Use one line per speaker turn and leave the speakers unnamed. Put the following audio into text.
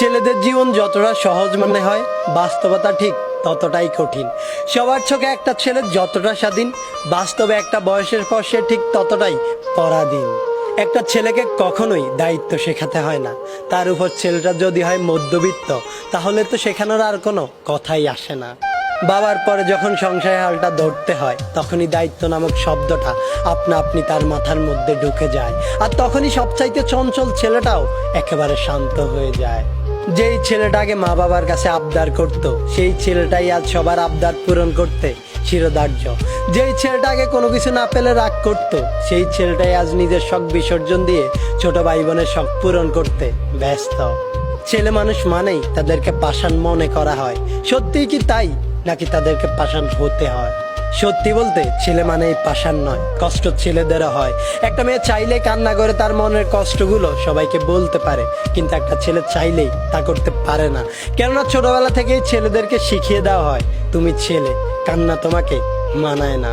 ছেলেদের জীবন যতটা সহজ মনে হয়, বাস্তবতা ঠিক ততটাই কঠিন। সবার চোখে একটা ছেলে যতটা স্বাধীন, বাস্তবে একটা বয়সের পর সে ঠিক ততটাই পরাধীন। একটা ছেলেকে কখনোই দায়িত্ব শেখাতে হয় না। তার উপর ছেলেটা যদি হয় মধ্যবিত্ত, তাহলে তো শেখানোর আর কোনো কথাই আসে না। বাবার পরে যখন সংসারের হালটা ধরতে হয়, তখনই দায়িত্ব নামক শব্দটা আপনা আপনি তার মাথার মধ্যে ঢুকে যায়। আর তখনই সবচাইতে চঞ্চল ছেলেটাও একেবারে শান্ত হয়ে যায়। যেই ছেলেটাকে মা বাবার কাছে আবদার করত, সেই ছেলেটাই আজ সবার আবদার পূরণ করতে শিরোধার্য। যেই ছেলেটাকে কোনো কিছু না পেলে রাগ করত, সেই ছেলেটাই আজ নিজের শখ বিসর্জন দিয়ে ছোট ভাই বোনের শখ পূরণ করতে ব্যস্ত। ছেলে মানুষ মানেই তাদেরকে পাষাণ মনে করা হয়। সত্যিই কি তাই, নাকি তাদেরকে পাষাণ হতে হয়? সত্যি বলতে ছেলে মানেই পাষাণ নয়, কষ্ট ছেলেদেরও হয়। একটা মেয়ে চাইলেই কান্না করে তার মনের কষ্টগুলো সবাইকে বলতে পারে, কিন্তু একটা ছেলে চাইলেই তা করতে পারে না। কেননা ছোটবেলা থেকেই ছেলেদেরকে শিখিয়ে দেওয়া হয়, তুমি ছেলে, কান্না তোমাকে মানায় না।